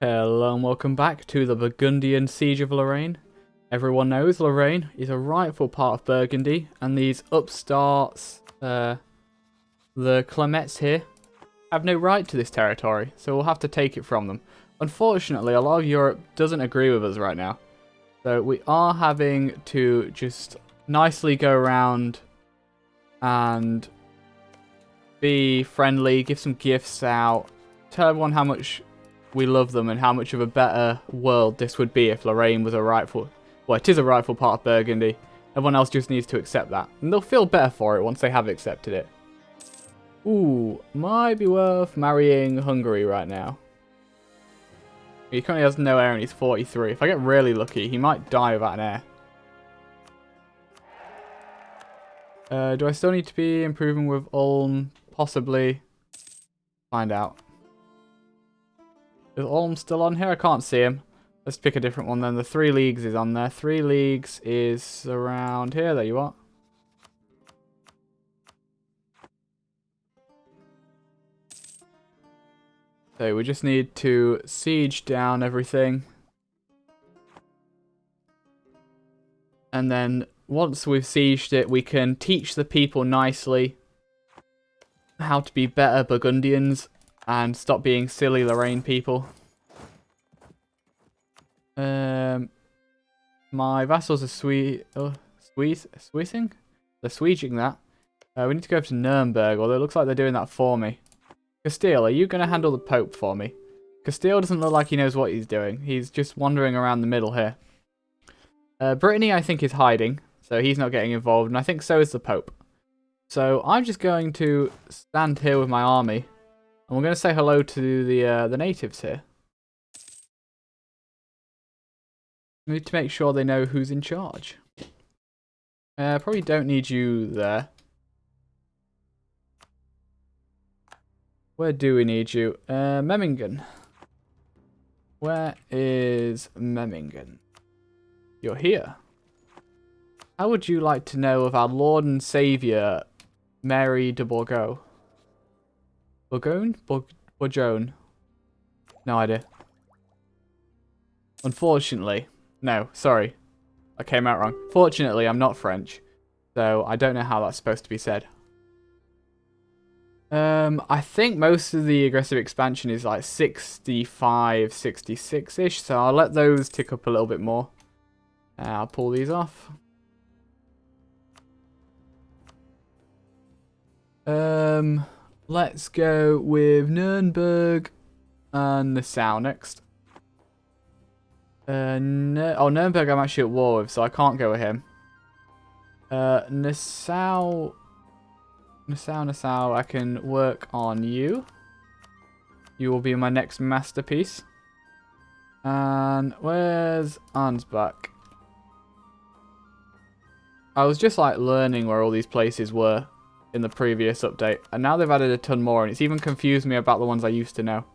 Hello and welcome back to the Burgundian Siege of Lorraine. Everyone knows Lorraine is a rightful part of Burgundy, and these upstarts, the Clemets here, have no right to this territory, so we'll have to take it from them. Unfortunately, a lot of Europe doesn't agree with us right now, so we are having to just nicely go around and be friendly, give some gifts out, tell everyone how much we love them and how much of a better world this would be if Lorraine was a rightful... Well, it is a rightful part of Burgundy. Everyone else just needs to accept that. And they'll feel better for it once they have accepted it. Ooh, might be worth marrying Hungary right now. He currently has no heir and he's 43. If I get really lucky, he might die without an heir. Do I still need to be improving with Ulm? Possibly. Find out. Is Ulm still on here? I can't see him. Let's pick a different one then. The 3 Leagues is on there. 3 Leagues is around here. There you are. So we just need to siege down everything. And then once we've sieged it, we can teach the people nicely how to be better Burgundians and stop being silly Lorraine people. My vassals are Sweezing? They're Sweeging that. We need to go over to Nuremberg, although it looks like they're doing that for me. Castile, are you going to handle the Pope for me? Castile doesn't look like he knows what he's doing. He's just wandering around the middle here. Brittany, I think, is hiding, so he's not getting involved, and I think so is the Pope. So I'm just going to stand here with my army, and we're going to say hello to the natives here. We need to make sure they know who's in charge. Probably don't need you there. Where do we need you? Memmingen. Where is Memmingen? You're here. How would you like to know of our Lord and Saviour, Mary de Bourgogne? Bourgogne? Bourgogne? No idea. Unfortunately. No, sorry. I came out wrong. Fortunately, I'm not French, so I don't know how that's supposed to be said. I think most of the aggressive expansion is like 65, 66-ish, so I'll let those tick up a little bit more. I'll pull these off. Let's go with Nuremberg and Nassau next. Nuremberg I'm actually at war with, so I can't go with him. Nassau, I can work on you. You will be my next masterpiece. And where's Ansbach? I was just like learning where all these places were in the previous update, and now they've added a ton more, and it's even confused me about the ones I used to know.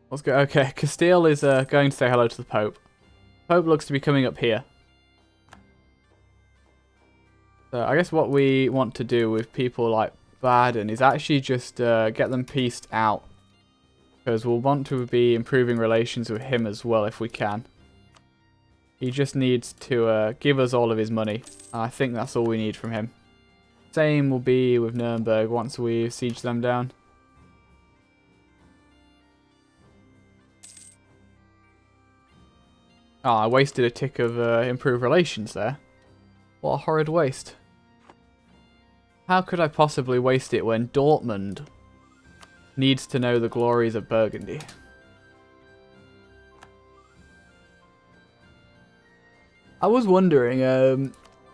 Let's go. Okay, Castile is going to say hello to the Pope. Pope looks to be coming up here. So I guess what we want to do with people like Baden is actually just get them pieced out. Because we'll want to be improving relations with him as well if we can. He just needs to give us all of his money. I think that's all we need from him. Same will be with Nuremberg once we siege them down. Oh, I wasted a tick of improved relations there. What a horrid waste. How could I possibly waste it when Dortmund needs to know the glories of Burgundy? I was wondering,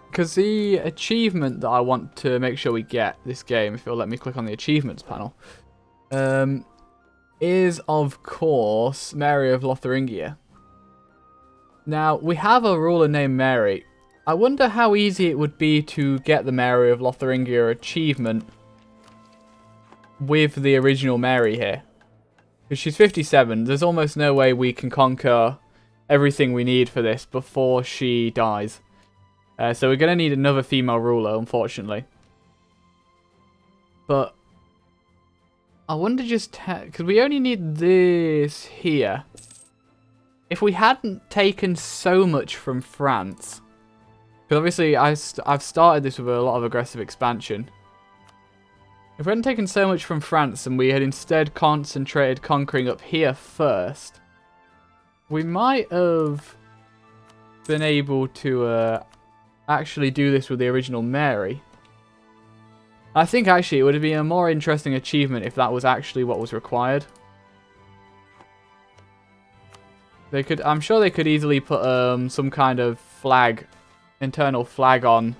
because the achievement that I want to make sure we get this game, if you'll let me click on the achievements panel, is of course Mary of Lotharingia. Now, we have a ruler named Mary. I wonder how easy it would be to get the Mary of Lotharingia achievement with the original Mary here. Because she's 57, there's almost no way we can conquer everything we need for this before she dies. So we're going to need another female ruler, unfortunately. But I wonder just... because we only need this here. If we hadn't taken so much from France... because obviously I've started this with a lot of aggressive expansion. If we hadn't taken so much from France and we had instead concentrated conquering up here first, we might have been able to actually do this with the original Mary. I think actually it would have been a more interesting achievement if that was actually what was required. They could, I'm sure they could easily put some kind of flag, internal flag on.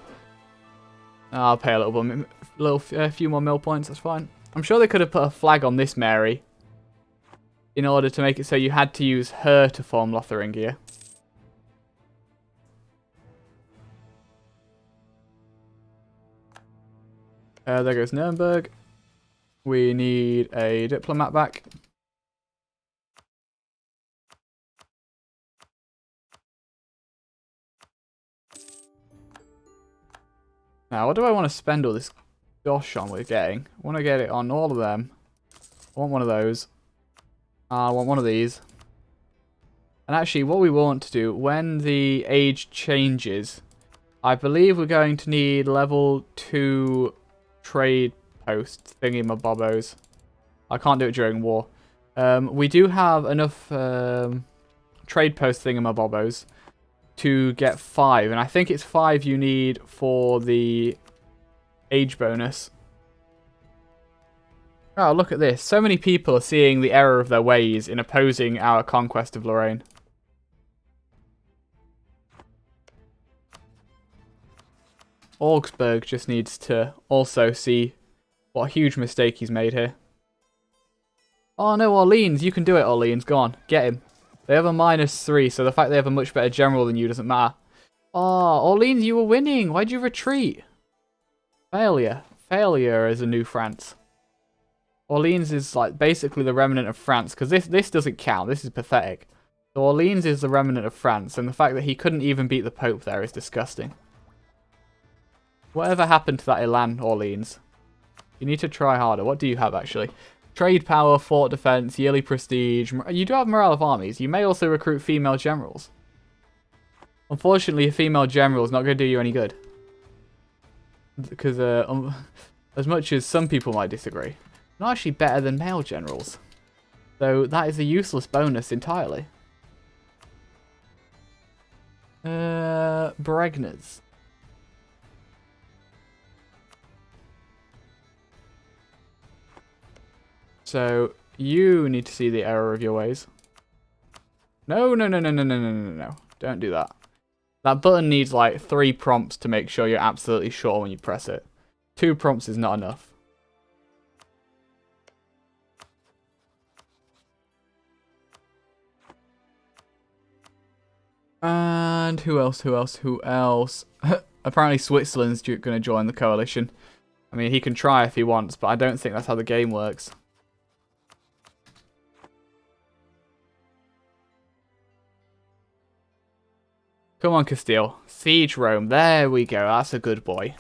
I'll pay a few more mill points. That's fine. I'm sure they could have put a flag on this Mary in order to make it so you had to use her to form Lotharingia. There goes Nuremberg. We need a diplomat back. Now, what do I want to spend all this dosh on we're getting? I want to get it on all of them. I want one of those. I want one of these. And actually, what we want to do, when the age changes, I believe we're going to need level 2 trade post thingy-mabobbos. I can't do it during war. We do have enough trade post thingy-mabobbos to get 5, and I think it's 5 you need for the age bonus. Oh, look at this. So many people are seeing the error of their ways in opposing our conquest of Lorraine. Augsburg just needs to also see what a huge mistake he's made here. Oh no, Orleans, you can do it, Orleans. Go on, get him. They have a -3, so the fact they have a much better general than you doesn't matter. Oh, Orleans, you were winning. Why'd you retreat? Failure. Failure as a new France. Orleans is like basically the remnant of France, because this doesn't count. This is pathetic. So Orleans is the remnant of France, and the fact that he couldn't even beat the Pope there is disgusting. Whatever happened to that Elan, Orleans? You need to try harder. What do you have, actually? Trade power, fort defense, yearly prestige. You do have morale of armies. You may also recruit female generals. Unfortunately, a female general is not going to do you any good. Because as much as some people might disagree, not actually better than male generals. So that is a useless bonus entirely. Bregners. So, you need to see the error of your ways. No. Don't do that. That button needs like 3 prompts to make sure you're absolutely sure when you press it. 2 prompts is not enough. And who else? Apparently Switzerland's going to join the coalition. I mean, he can try if he wants, but I don't think that's how the game works. Come on, Castile. Siege Rome. There we go. That's a good boy.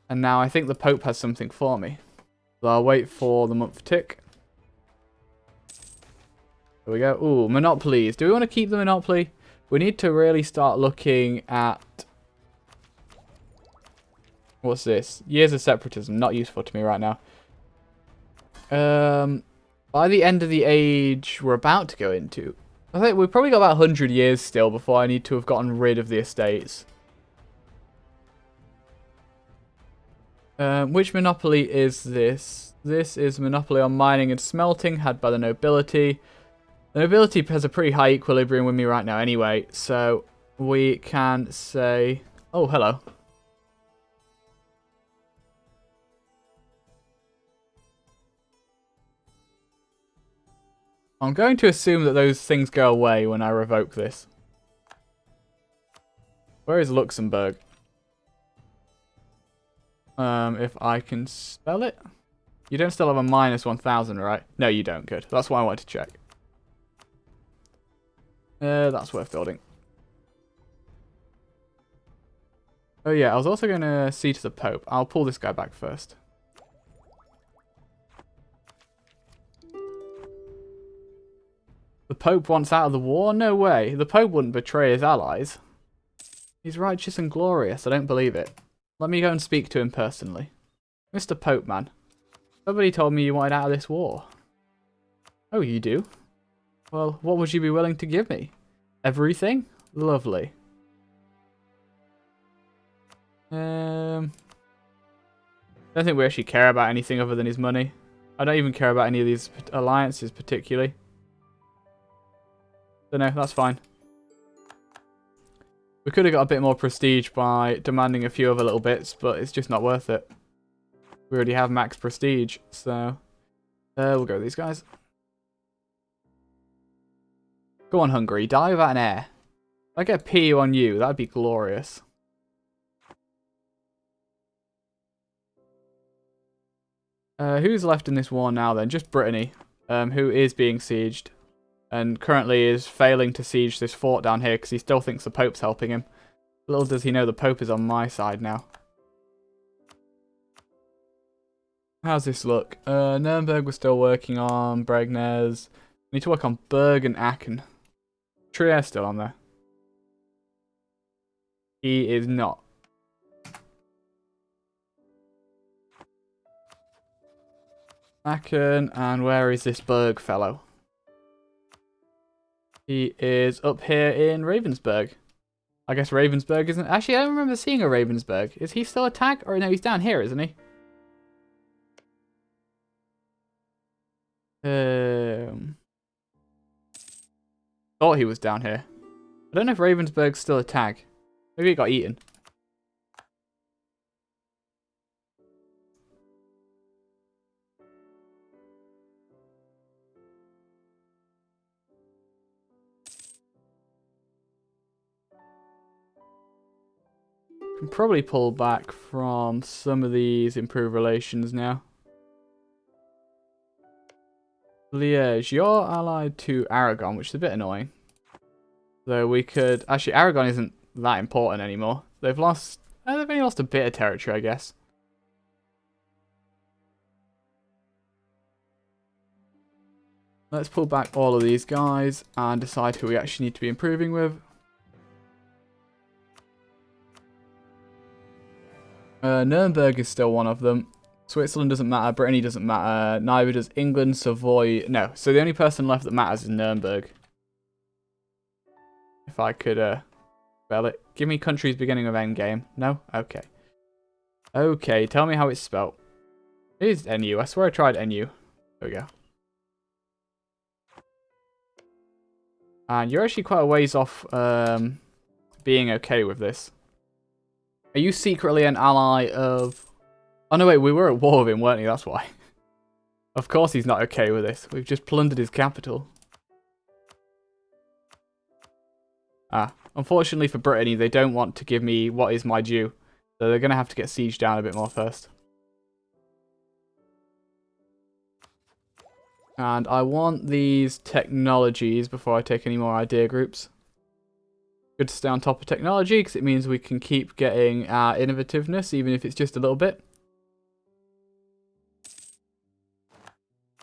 And now I think the Pope has something for me. So I'll wait for the month tick. There we go. Ooh, monopolies. Do we want to keep the monopoly? We need to really start looking at... What's this? Years of separatism. Not useful to me right now. By the end of the age we're about to go into... I think we've probably got about 100 years still before I need to have gotten rid of the estates. Which monopoly is this? This is monopoly on mining and smelting, had by the nobility. The nobility has a pretty high equilibrium with me right now anyway, so we can say... Oh, hello. I'm going to assume that those things go away when I revoke this. Where is Luxembourg? If I can spell it? You don't still have a -1000, right? No, you don't. Good. That's why I wanted to check. That's worth building. Oh yeah, I was also going to see to the Pope. I'll pull this guy back first. The Pope wants out of the war? No way. The Pope wouldn't betray his allies. He's righteous and glorious. I don't believe it. Let me go and speak to him personally. Mr. Pope, man. Somebody told me you wanted out of this war. Oh, you do? Well, what would you be willing to give me? Everything? Lovely. I don't think we actually care about anything other than his money. I don't even care about any of these alliances particularly. So no, that's fine. We could have got a bit more prestige by demanding a few other little bits, but it's just not worth it. We already have max prestige, so we'll go with these guys. Go on, Hungary. Die without an heir. If I get PU on you, that'd be glorious. Who's left in this war now then? Just Brittany, who is being sieged. And currently is failing to siege this fort down here because he still thinks the Pope's helping him. Little does he know the Pope is on my side now. How's this look? Nuremberg we're still working on. Bregnez. We need to work on Berg and Aachen. Trier still on there. He is not. Aachen, and where is this Berg fellow? He is up here in Ravensburg. I guess Ravensburg isn't... Actually, I don't remember seeing a Ravensburg. Is he still a tag? Or no, he's down here, isn't he? Thought he was down here. I don't know if Ravensburg's still a tag. Maybe he got eaten. Can probably pull back from some of these improved relations now. Liège, you're allied to Aragon, which is a bit annoying. Though we could... Actually, Aragon isn't that important anymore. They've lost... they've only lost a bit of territory, I guess. Let's pull back all of these guys and decide who we actually need to be improving with. Nuremberg is still one of them. Switzerland doesn't matter. Brittany doesn't matter. Neither does England, Savoy. No. So the only person left that matters is Nuremberg. If I could spell it. Give me countries beginning with endgame. No? Okay. Okay. Tell me how it's spelled. It is NU. I swear I tried NU. There we go. And you're actually quite a ways off being okay with this. Are you secretly an ally of... Oh no, wait, we were at war with him, weren't we? That's why. Of course he's not okay with this. We've just plundered his capital. Unfortunately for Brittany, they don't want to give me what is my due. So they're going to have to get sieged down a bit more first. And I want these technologies before I take any more idea groups. Good to stay on top of technology because it means we can keep getting our innovativeness, even if it's just a little bit.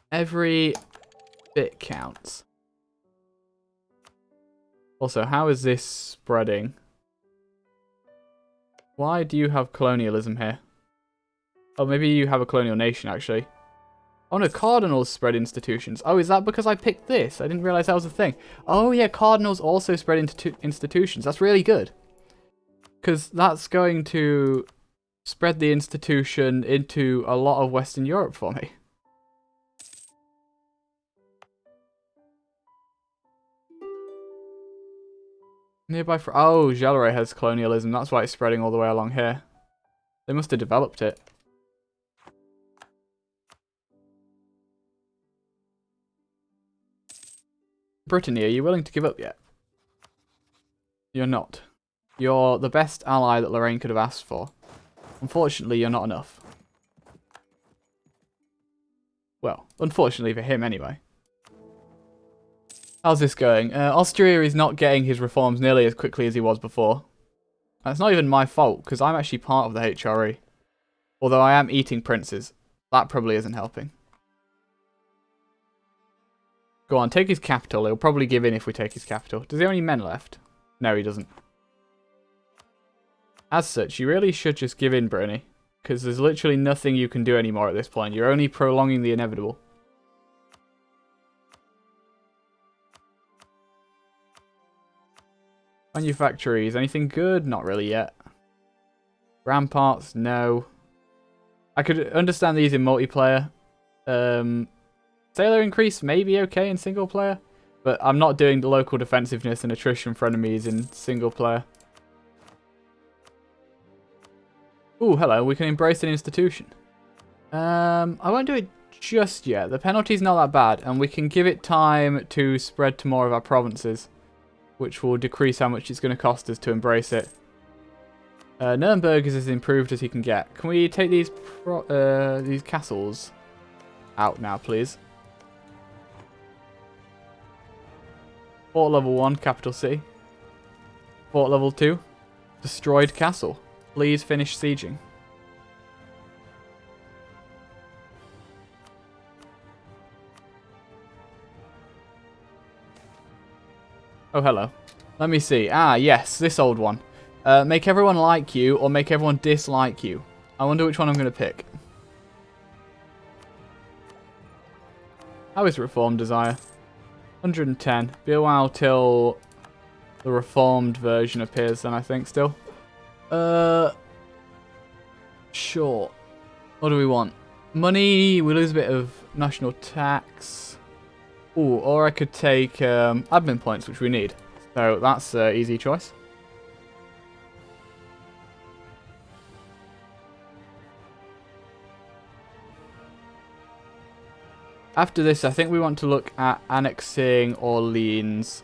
Every bit counts. Also, how is this spreading? Why do you have colonialism here? Oh, maybe you have a colonial nation, actually. Oh no, Cardinals spread institutions. Oh, is that because I picked this? I didn't realize that was a thing. Oh yeah, Cardinals also spread institutions. That's really good. Because that's going to spread the institution into a lot of Western Europe for me. Nearby for... Oh, Jalere has colonialism. That's why it's spreading all the way along here. They must have developed it. Brittany, are you willing to give up yet? You're not. You're the best ally that Lorraine could have asked for. Unfortunately, you're not enough. Well, unfortunately for him anyway. How's this going? Austria is not getting his reforms nearly as quickly as he was before. That's not even my fault, because I'm actually part of the HRE. Although I am eating princes. That probably isn't helping. Go on, take his capital. He'll probably give in if we take his capital. Does he have any men left? No, he doesn't. As such, you really should just give in, Brittany. Because there's literally nothing you can do anymore at this point. You're only prolonging the inevitable. Manufactories. Anything good? Not really yet. Ramparts? No. I could understand these in multiplayer. Sailor increase may be okay in single player. But I'm not doing the local defensiveness and attrition for enemies in single player. Ooh, hello. We can embrace an institution. I won't do it just yet. The penalty's not that bad. And we can give it time to spread to more of our provinces. Which will decrease how much it's going to cost us to embrace it. Nurembergs is as improved as he can get. Can we take these castles out now, please? Fort level 1, capital city. Fort level 2, destroyed castle. Please finish sieging. Oh, hello. Let me see. Ah, yes, this old one. Make everyone like you or make everyone dislike you. I wonder which one I'm going to pick. How is Reformed Desire? 110. Be a while till the reformed version appears then, I think, still. Sure. What do we want? Money. We lose a bit of national tax. Ooh, or I could take admin points, which we need. So that's an easy choice. After this, I think we want to look at annexing Orleans.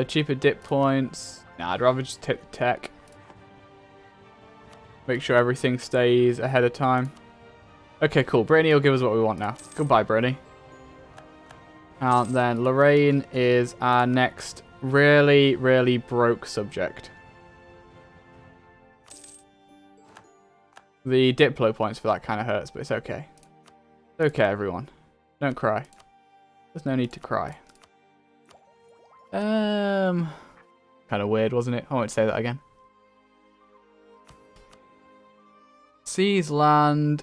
Cheaper dip points. Nah, I'd rather just take the tech. Make sure everything stays ahead of time. Okay, cool. Brittany will give us what we want now. Goodbye, Brittany. And then Lorraine is our next really, really broke subject. The Diplo points for that kind of hurts, but it's okay. It's okay, everyone. Don't cry. There's no need to cry. Kind of weird, wasn't it? I won't say that again. Seize land.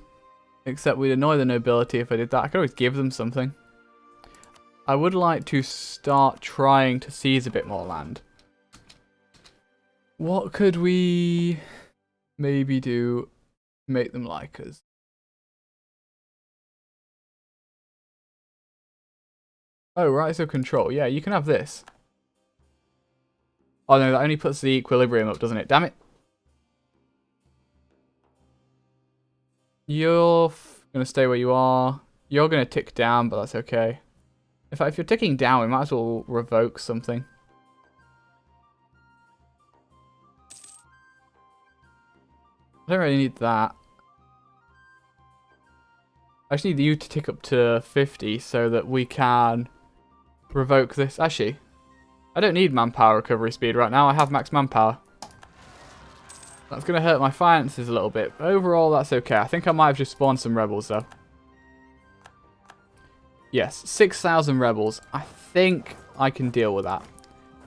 Except we'd annoy the nobility if I did that. I could always give them something. I would like to start trying to seize a bit more land. What could we maybe do to make them like us? Oh, rights of control. Yeah, you can have this. Oh no, that only puts the equilibrium up, doesn't it? Damn it. You're going to stay where you are. You're going to tick down, but that's okay. In fact, if you're ticking down, we might as well revoke something. I don't really need that. I just need you to tick up to 50 so that we can revoke this. Actually, I don't need manpower recovery speed right now. I have max manpower. That's going to hurt my finances a little bit. But overall, that's okay. I think I might have just spawned some rebels, though. Yes, 6,000 rebels. I think I can deal with that.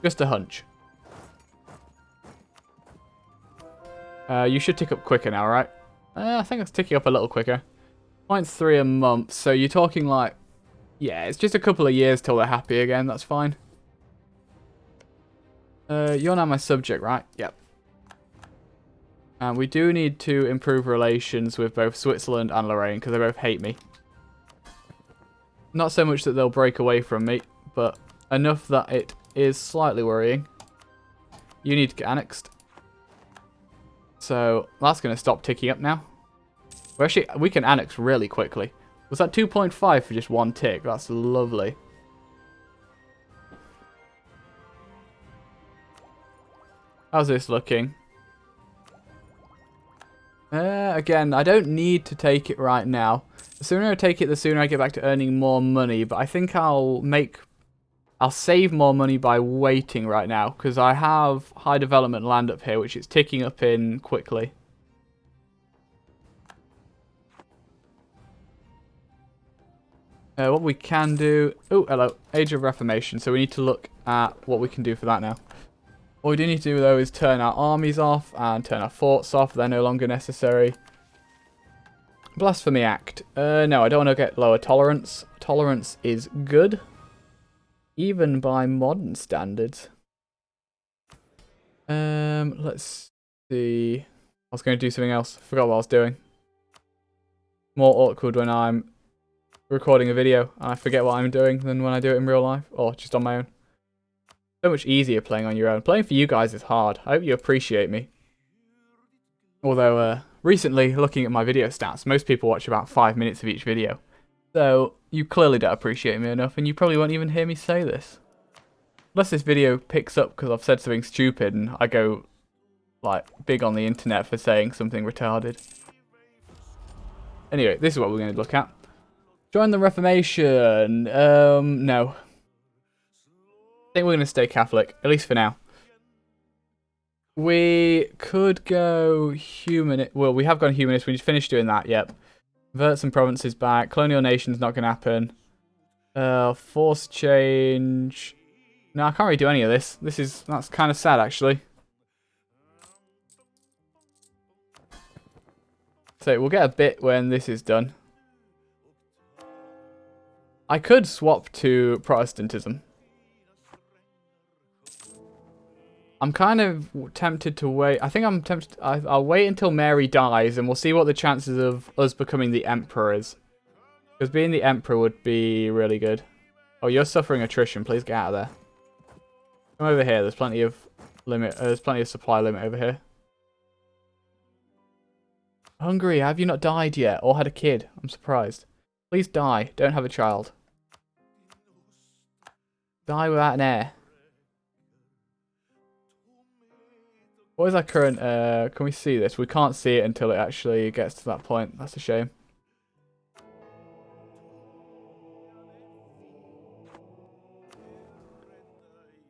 Just a hunch. You should tick up quicker now, right? I think it's ticking up a little quicker. 0.3 a month. So you're talking like... Yeah, it's just a couple of years till they're happy again. That's fine. You're now my subject, right? Yep. And we do need to improve relations with both Switzerland and Lorraine because they both hate me. Not so much that they'll break away from me, but enough that it is slightly worrying. You need to get annexed. So that's going to stop ticking up now. We can annex really quickly. Was that 2.5 for just one tick? That's lovely. How's this looking? Again, I don't need to take it right now. The sooner I take it, the sooner I get back to earning more money. But I think I'll save more money by waiting right now. Because I have high development land up here, which is ticking up in quickly. What we can do... Oh, hello. Age of Reformation. So we need to look at what we can do for that now. What we do need to do, though, is turn our armies off and turn our forts off. They're no longer necessary. Blasphemy Act. No, I don't want to get lower tolerance. Tolerance is good. Even by modern standards. Let's see. I was going to do something else. Forgot what I was doing. More awkward when I'm recording a video. I forget what I'm doing than when I do it in real life. Or just on my own. So much easier playing on your own. Playing for you guys is hard. I hope you appreciate me. Although, recently, looking at my video stats, most people watch about 5 minutes of each video. So, you clearly don't appreciate me enough, and you probably won't even hear me say this. Unless this video picks up because I've said something stupid, and I go, like, big on the internet for saying something retarded. Anyway, this is what we're going to look at. Join the Reformation. No. I think we're going to stay Catholic, at least for now. We could go humanist. Well, we have gone humanist. We just finished doing that, yep. Convert some provinces back. Colonial nation's not going to happen. Force change. No, I can't really do any of this. That's kind of sad, actually. So we'll get a bit when this is done. I could swap to Protestantism. I'm kind of tempted to wait. I think I'm tempted. I'll wait until Mary dies, and we'll see what the chances of us becoming the Emperor is. Because being the Emperor would be really good. Oh, you're suffering attrition. Please get out of there. Come over here. There's plenty of limit. There's plenty of supply limit over here. Hungary, have you not died yet or had a kid? I'm surprised. Please die. Don't have a child. Die without an heir. What is our current, can we see this? We can't see it until it actually gets to that point. That's a shame.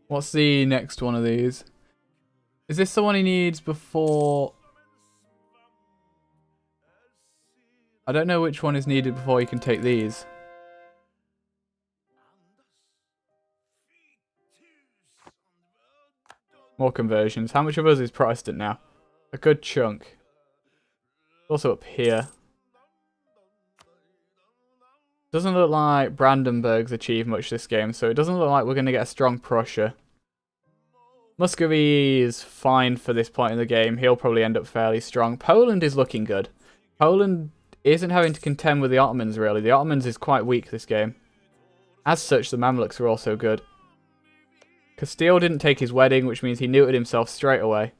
What's the next one of these? Is this the one he needs before... I don't know which one is needed before he can take these. More conversions. How much of us is Protestant now? A good chunk. Also up here. Doesn't look like Brandenburg's achieved much this game, so it doesn't look like we're going to get a strong Prussia. Muscovy is fine for this point in the game. He'll probably end up fairly strong. Poland is looking good. Poland isn't having to contend with the Ottomans, really. The Ottomans is quite weak this game. As such, the Mamluks are also good. Castile didn't take his wedding, which means he neutered himself straight away.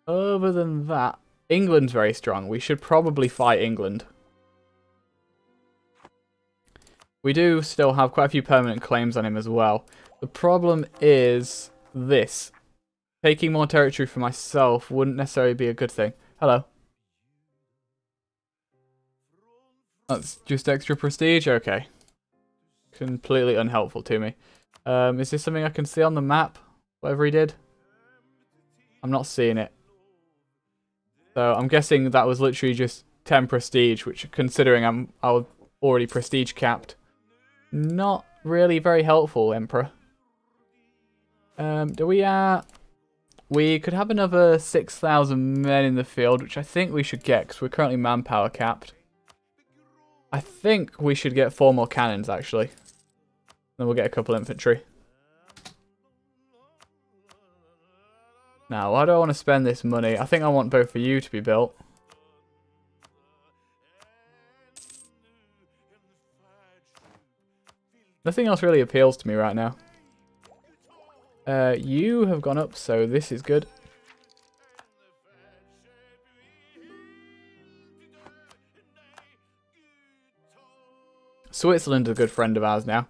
Other than that, England's very strong. We should probably fight England. We do still have quite a few permanent claims on him as well. The problem is this. Taking more territory for myself wouldn't necessarily be a good thing. Hello. That's just extra prestige? Okay. Completely unhelpful to me. Is this something I can see on the map? Whatever he did? I'm not seeing it. So I'm guessing that was literally just 10 prestige, which considering I was already prestige capped. Not really very helpful, Emperor. We could have another 6,000 men in the field, which I think we should get, because we're currently manpower capped. I think we should get 4 more cannons, actually. Then we'll get a couple infantry. Now, why do I want to spend this money? I think I want both of you to be built. Nothing else really appeals to me right now. You have gone up, so this is good. Switzerland's a good friend of ours now.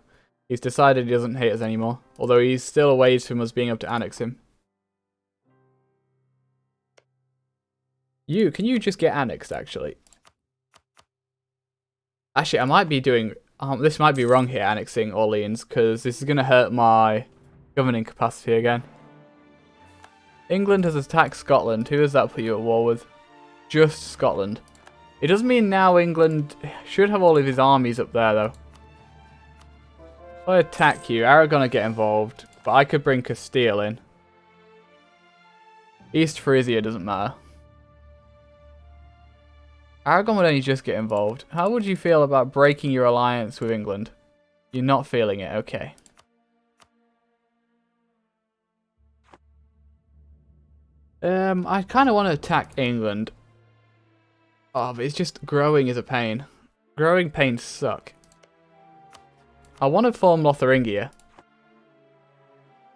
He's decided he doesn't hate us anymore, although he's still a ways from us being able to annex him. Can you just get annexed, actually? Actually, I might be doing... this might be wrong here, annexing Orleans, because this is going to hurt my governing capacity again. England has attacked Scotland. Who does that put you at war with? Just Scotland. It does mean now England should have all of his armies up there, though. If I attack you, Aragon will get involved, but I could bring Castile in. East Frisia doesn't matter. Aragon would only just get involved. How would you feel about breaking your alliance with England? You're not feeling it, okay. I kind of want to attack England. Oh, but it's just growing is a pain. Growing pains suck. I want to form Lotharingia.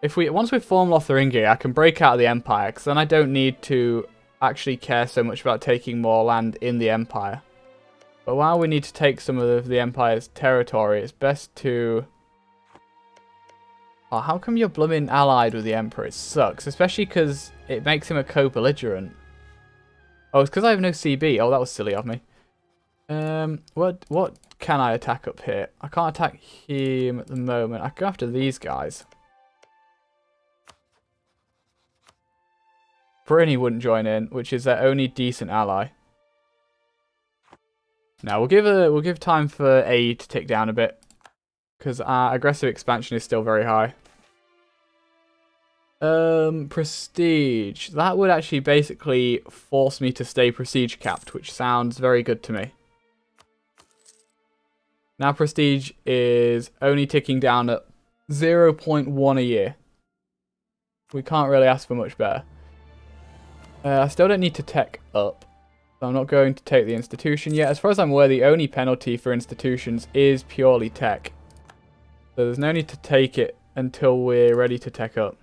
Once we form Lotharingia, I can break out of the Empire, because then I don't need to actually care so much about taking more land in the Empire. But while we need to take some of the Empire's territory, it's best to... Oh, how come you're blooming allied with the Emperor? It sucks, especially because it makes him a co-belligerent. Oh, it's because I have no CB. Oh, that was silly of me. What can I attack up here? I can't attack him at the moment. I can go after these guys. Brittany wouldn't join in, which is their only decent ally. Now we'll give time for aid to tick down a bit, because our aggressive expansion is still very high. Prestige. That would actually basically force me to stay prestige capped, which sounds very good to me. Now prestige is only ticking down at 0.1 a year. We can't really ask for much better. I still don't need to tech up, so I'm not going to take the institution yet. As far as I'm aware, the only penalty for institutions is purely tech. So there's no need to take it until we're ready to tech up.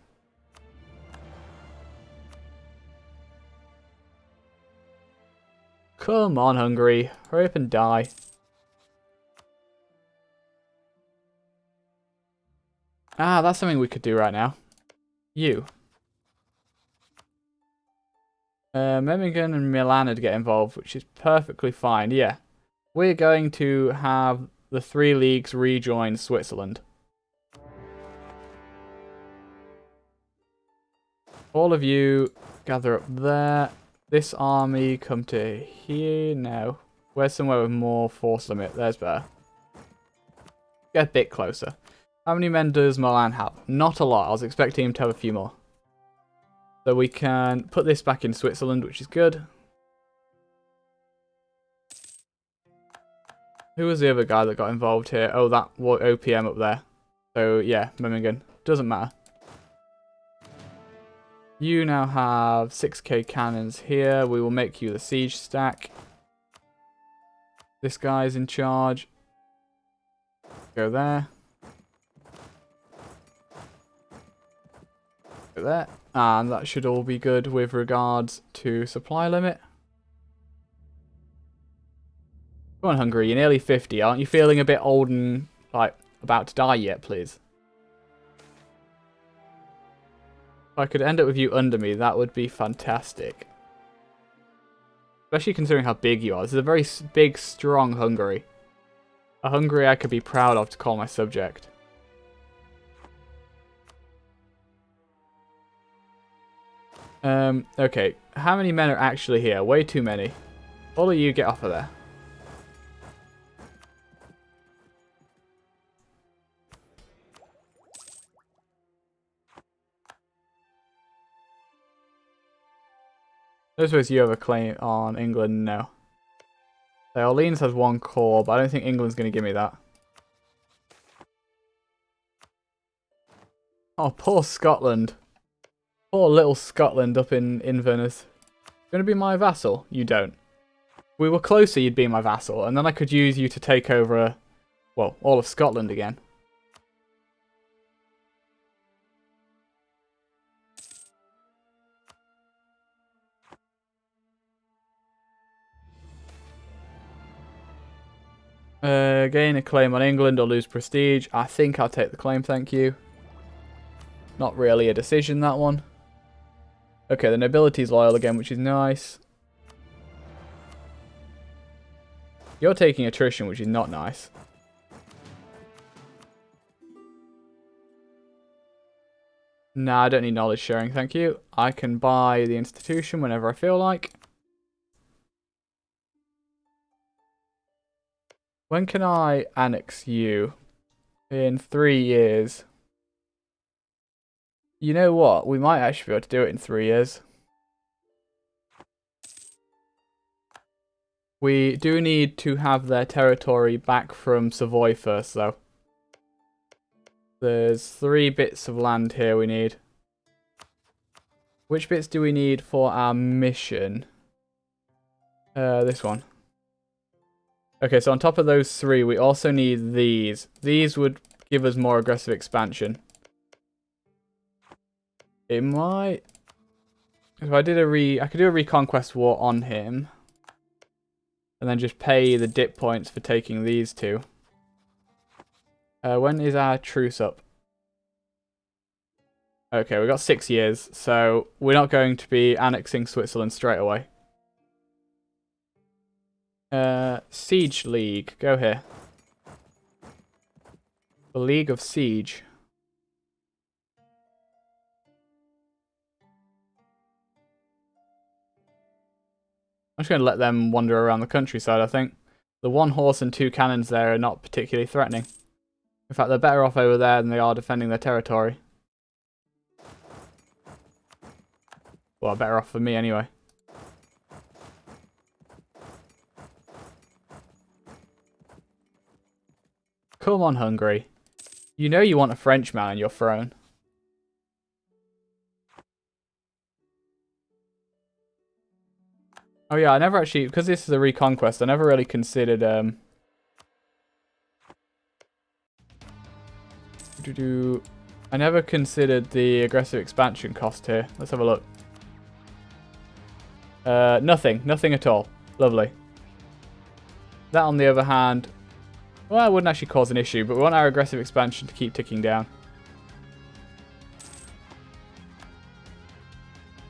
Come on, Hungary. Hurry up and die. Ah, that's something we could do right now. You. Memmingen and Milan to get involved, which is perfectly fine. Yeah. We're going to have the 3 leagues rejoin Switzerland. All of you gather up there. This army come to here now. Where's somewhere with more force limit? There's better. Get a bit closer. How many men does Milan have? Not a lot. I was expecting him to have a few more. So we can put this back in Switzerland, which is good. Who was the other guy that got involved here? Oh, that OPM up there. So yeah, Memmingen. Doesn't matter. You now have 6k cannons here. We will make you the siege stack. This guy's in charge. Go there. Go there. And that should all be good with regards to supply limit. Come on, Hungary. You're nearly 50. Aren't you feeling a bit old and, like, about to die yet, please? If I could end up with you under me, that would be fantastic. Especially considering how big you are. This is a very big, strong Hungary. A Hungary I could be proud of to call my subject. Okay. How many men are actually here? Way too many. All of you get off of there. I suppose you have a claim on England? No. So Orleans has 1 core, but I don't think England's going to give me that. Oh, poor Scotland. Poor little Scotland up in Inverness. Going to be my vassal? You don't. If we were closer, you'd be my vassal, and then I could use you to take over, well, all of Scotland again. Gain a claim on England or lose prestige. I think I'll take the claim, thank you. Not really a decision, that one. Okay, the nobility's loyal again, which is nice. You're taking attrition, which is not nice. Nah, I don't need knowledge sharing, thank you. I can buy the institution whenever I feel like. When can I annex you? In 3 years. You know what? We might actually be able to do it in 3 years. We do need to have their territory back from Savoy first, though. There's 3 bits of land here we need. Which bits do we need for our mission? This one. Okay, so on top of those 3, we also need these. These would give us more aggressive expansion. It might... If I did I could do a reconquest war on him. And then just pay the dip points for taking these 2. When is our truce up? Okay, we've got 6 years, so we're not going to be annexing Switzerland straight away. Siege League, go here. The League of Siege. I'm just going to let them wander around the countryside, I think. The 1 horse and 2 cannons there are not particularly threatening. In fact, they're better off over there than they are defending their territory. Well, better off for me anyway. Come on, Hungary. You know you want a Frenchman on your throne. Oh yeah, I never actually, because this is a reconquest, I never really considered, I never considered the aggressive expansion cost here. Let's have a look. Nothing at all. Lovely. That, on the other hand, well, it wouldn't actually cause an issue, but we want our aggressive expansion to keep ticking down.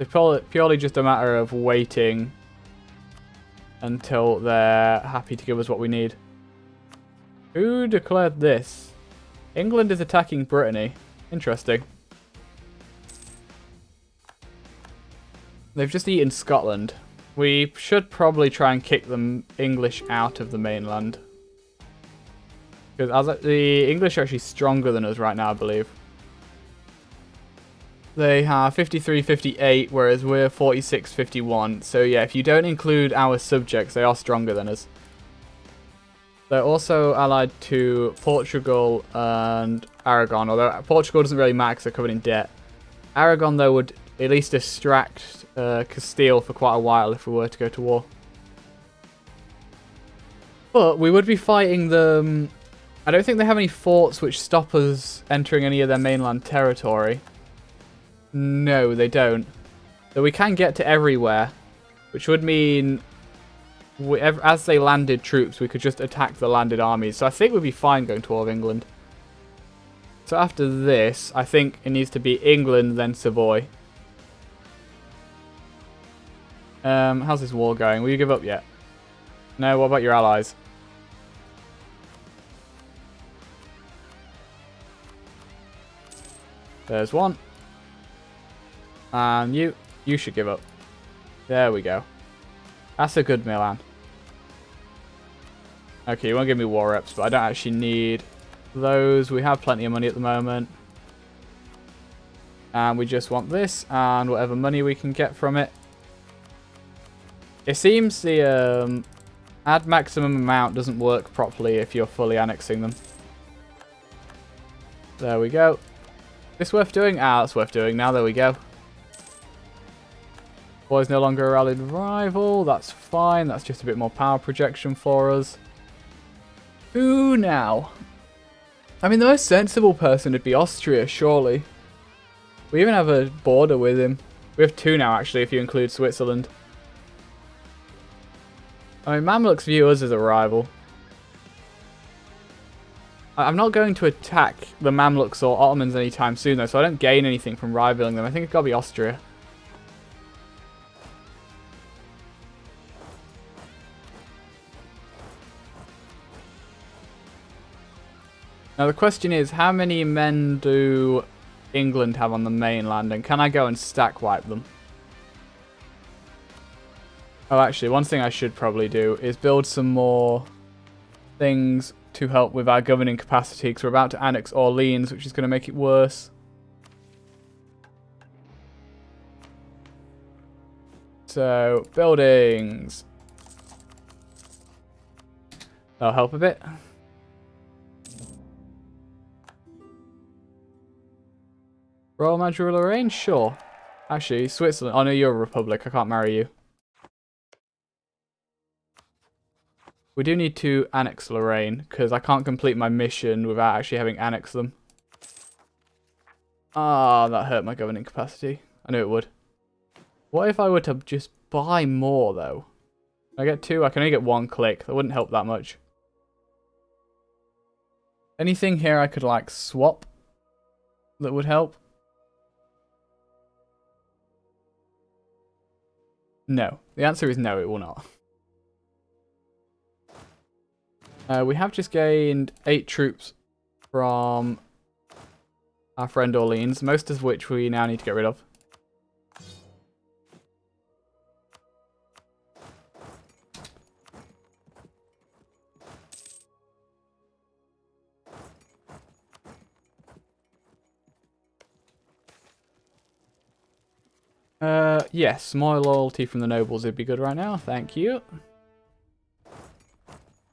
It's purely just a matter of waiting until they're happy to give us what we need. Who declared this? England is attacking Brittany. Interesting. They've just eaten Scotland. We should probably try and kick the English out of the mainland. Because the English are actually stronger than us right now, I believe. They have 53-58, whereas we're 46-51. So yeah, if you don't include our subjects, they are stronger than us. They're also allied to Portugal and Aragon, although Portugal doesn't really matter because they're covered in debt. Aragon, though, would at least distract Castile for quite a while if we were to go to war. But we would be fighting them. I don't think they have any forts which stop us entering any of their mainland territory. No, they don't. So we can get to everywhere, which would mean as they landed troops, we could just attack the landed armies. So I think we'd be fine going to war with England. So after this, I think it needs to be England, then Savoy. How's this war going? Will you give up yet? No, what about your allies? There's one. And you should give up. There we go. That's a good Milan. Okay, you won't give me war reps, but I don't actually need those. We have plenty of money at the moment. And we just want this and whatever money we can get from it. It seems the add maximum amount doesn't work properly if you're fully annexing them. There we go. This worth doing? Ah, that's worth doing now. There we go. Boy's no longer a rallied rival. That's fine. That's just a bit more power projection for us. Who now? I mean, the most sensible person would be Austria, surely. We even have a border with him. We have 2 now, actually, if you include Switzerland. I mean, Mamluks view us as a rival. I'm not going to attack the Mamluks or Ottomans anytime soon, though, so I don't gain anything from rivaling them. I think it's got to be Austria. Now the question is, how many men do England have on the mainland, and can I go and stack wipe them? Oh, actually, one thing I should probably do is build some more things to help with our governing capacity, because we're about to annex Orleans, which is going to make it worse. So, buildings. That'll help a bit. Royal Marjorie Lorraine? Sure. Actually, Switzerland. Oh no, you're a republic. I can't marry you. We do need to annex Lorraine, because I can't complete my mission without actually having annexed them. Ah, that hurt my governing capacity. I knew it would. What if I were to just buy more, though? I get 2? I can only get 1 click. That wouldn't help that much. Anything here I could, like, swap that would help? No. The answer is no, it will not. We have just gained 8 troops from our friend Orleans, most of which we now need to get rid of. Yes, more loyalty from the nobles would be good right now. Thank you.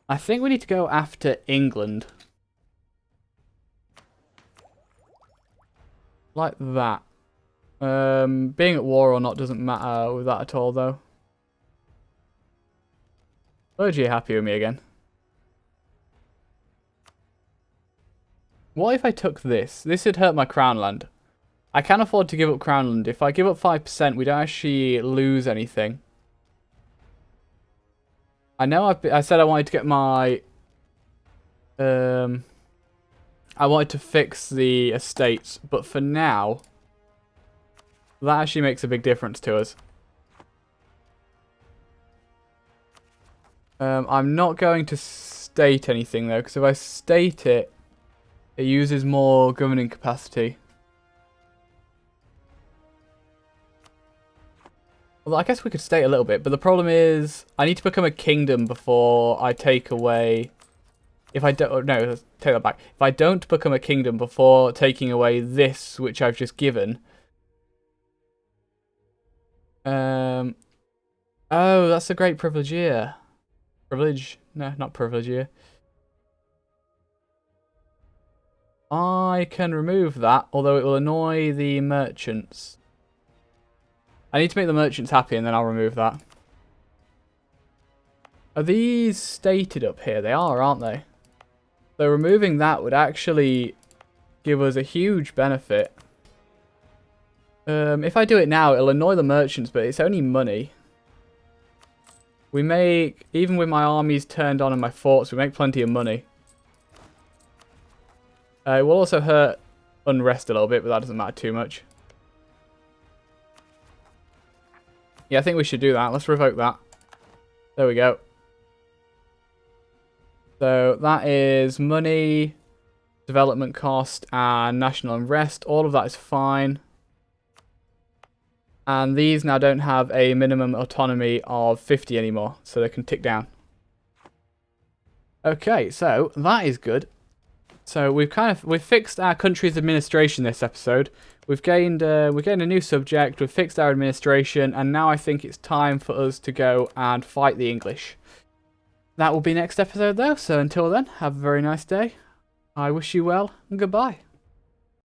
I think we need to go after England. Like that. Being at war or not doesn't matter with that at all, though. Clergy are happy with me again. What if I took this? This would hurt my crown land. I can afford to give up crown land. If I give up 5%, we don't actually lose anything. I know I said I wanted to get my... I wanted to fix the estates, but for now, that actually makes a big difference to us. I'm not going to state anything, though, because if I state it, it uses more governing capacity. Well, I guess we could state a little bit, but the problem is I need to become a kingdom before I take away... If I don't... No, take that back. If I don't become a kingdom before taking away this, which I've just given... Oh, that's a great privilege here. Privilege? No, not privilege here. I can remove that, although it will annoy the merchants. I need to make the merchants happy and then I'll remove that. Are these stated up here? They are, aren't they? So removing that would actually give us a huge benefit. If I do it now, it'll annoy the merchants, but it's only money. We make, even with my armies turned on and my forts, we make plenty of money. It will also hurt unrest a little bit, but that doesn't matter too much. Yeah, I think we should do that. Let's revoke that. There we go. So that is money, development cost, and national unrest. All of that is fine. And these now don't have a minimum autonomy of 50 anymore, so they can tick down. Okay, so that is good. So we've fixed our country's administration this episode. We've gained a new subject, we've fixed our administration, and now I think it's time for us to go and fight the English. That will be next episode though, so until then, have a very nice day. I wish you well, and goodbye.